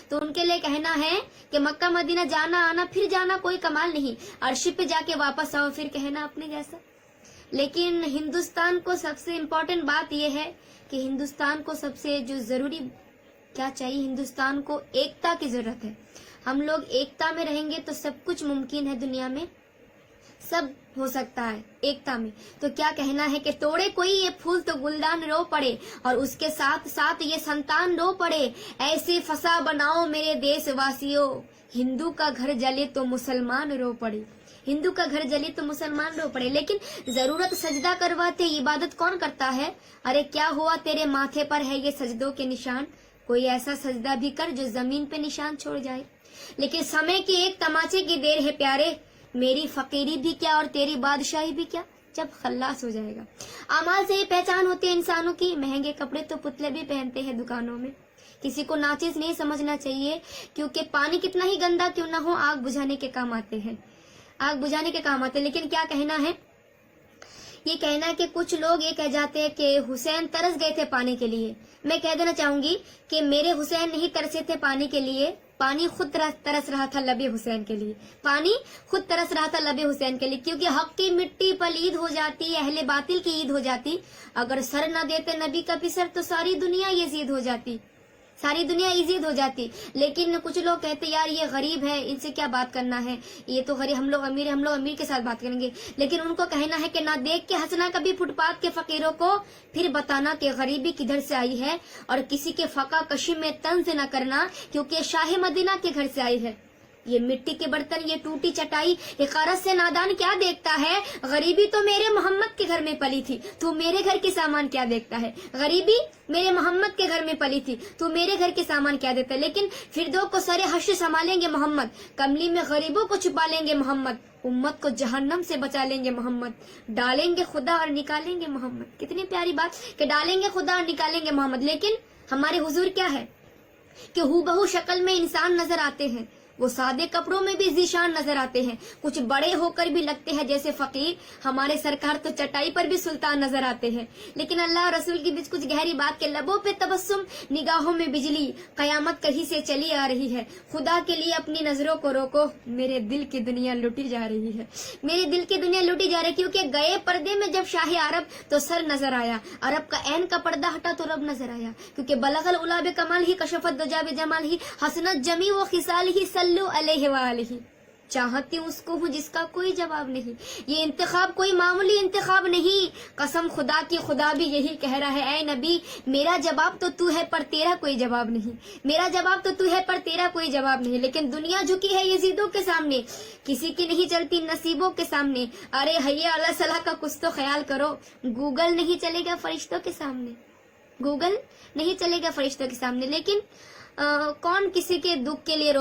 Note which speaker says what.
Speaker 1: تو ان کے لیے کہنا ہے کہ مکہ مدینہ جانا آنا پھر جانا کوئی کمال نہیں، عرش پہ جا کے واپس آؤ پھر کہنا اپنے جیسا۔ لیکن ہندوستان کو سب سے امپورٹنٹ بات یہ ہے کہ ہندوستان کو سب سے جو ضروری کیا چاہیے، ہندوستان کو ایکتا کی ضرورت ہے۔ ہم لوگ ایکتا میں رہیں گے تو سب کچھ ممکن ہے، دنیا میں سب ہو سکتا ہے ایکتا میں۔ تو کیا کہنا ہے کہ توڑے کوئی یہ پھول تو گلدان رو پڑے، اور اس کے ساتھ ساتھ یہ سنتان رو پڑے، ایسے فسا بناؤ میرے دیس واسیوں، ہندو کا گھر جلے تو مسلمان رو پڑے، ہندو کا گھر جلے تو مسلمان رو پڑے۔ لیکن ضرورت سجدہ کرواتے عبادت کون کرتا ہے؟ ارے کیا ہوا تیرے ماتھے پر ہے یہ سجدوں کے نشان، کوئی ایسا سجدہ بھی کر جو زمین پہ نشان چھوڑ جائے۔ لیکن سمے کی ایک تماچے کی دیر ہے پیارے، میری فقیری بھی کیا اور تیری بادشاہی بھی کیا، جب خلاص ہو جائے گا۔ اعمال سے ہی پہچان ہوتی ہے انسانوں کی، مہنگے کپڑے تو پتلے بھی پہنتے ہیں دکانوں میں۔ کسی کو ناچیز نہیں سمجھنا چاہیے، کیونکہ پانی کتنا ہی گندا کیوں نہ ہو آگ بجھانے کے کام آتے ہیں، آگ بجھانے کے کام آتے ہیں۔ لیکن کیا کہنا ہے، یہ کہنا ہے کہ کچھ لوگ یہ کہہ جاتے ہیں کہ حسین ترس گئے تھے پانی کے لیے۔ میں کہہ دینا چاہوں گی کہ میرے حسین نہیں ترسے تھے پانی کے لیے، پانی خود ترس رہا تھا لب حسین کے لیے، پانی خود ترس رہا تھا لب حسین کے لیے، کیونکہ حق کی مٹی پلید ہو جاتی، اہل باطل کی عید ہو جاتی، اگر سر نہ دیتے نبی کا بھی سر تو ساری دنیا یزید ہو جاتی، ساری دنیا یزید ہو جاتی۔ لیکن کچھ لوگ کہتے یار یہ غریب ہے، ان سے کیا بات کرنا ہے، یہ تو غریب، ہم لوگ امیر ہیں، ہم لوگ امیر کے ساتھ بات کریں گے۔ لیکن ان کو کہنا ہے کہ نہ دیکھ کے ہنسنا کبھی فٹ پاتھ کے فقیروں کو، پھر بتانا کہ غریبی کدھر سے آئی ہے، اور کسی کے فقہ کشی میں طنز نہ کرنا، کیونکہ شاہ مدینہ کے گھر سے آئی ہے۔ یہ مٹی کے برتن، یہ ٹوٹی چٹائی، حقارت سے نادان کیا دیکھتا ہے، غریبی تو میرے محمد کے گھر میں پلی تھی، تو میرے گھر کے سامان کیا دیکھتا ہے، غریبی میرے محمد کے گھر میں پلی تھی تو میرے گھر کے سامان کیا دیتا ہے۔ لیکن فردوں کو سر حشر سنبھالیں گے محمد، کملی میں غریبوں کو چھپا لیں گے محمد، امت کو جہنم سے بچا لیں گے محمد، ڈالیں گے خدا اور نکالیں گے محمد۔ کتنی پیاری بات کہ ڈالیں گے خدا اور نکالیں گے محمد۔ لیکن ہمارے حضور کیا ہے کہ ہو بہو شکل میں انسان نظر آتے ہیں، وہ سادے کپڑوں میں بھی ذیشان نظر آتے ہیں، کچھ بڑے ہو کر بھی لگتے ہیں جیسے فقیر، ہمارے سرکار تو چٹائی پر بھی سلطان نظر آتے ہیں۔ لیکن اللہ اور رسول کے بیچ کچھ گہری بات کے لبوں پہ تبسم، نگاہوں میں بجلی، قیامت کہیں سے چلی آ رہی ہے، خدا کے لیے اپنی نظروں کو روکو، میرے دل کی دنیا لوٹی جا رہی ہے، میرے دل کی دنیا لوٹی جا رہی ہے۔ کیونکہ گئے پردے میں جب شاہ عرب تو سر نظر آیا، عرب کا عین کا پردہ ہٹا تو رب نظر آیا، کیونکہ بلغ العلا بکمال ہی، کشفت دجا بجمال ہی، حسنت جمی و خصال ہی، صلو علیہ وآلہ، چاہتی اس کو ہوں جس کا کوئی جواب نہیں۔ یہ انتخاب کوئی معمولی انتخاب نہیں، قسم خدا کی خدا بھی یہی کہہ رہا ہے، اے نبی میرا جواب تو ہے پر تیرا کوئی جواب نہیں، میرا جواب تو ہے پر تیرا کوئی جواب نہیں۔ لیکن دنیا جھکی ہے یزیدوں کے سامنے، کسی کی نہیں چلتی نصیبوں کے سامنے۔ ارے حیا اللہ صلاح کا کچھ تو خیال کرو، گوگل نہیں چلے گا فرشتوں کے سامنے، گوگل نہیں چلے گا فرشتوں کے سامنے۔ لیکن کون کسی کے دکھ کے لیے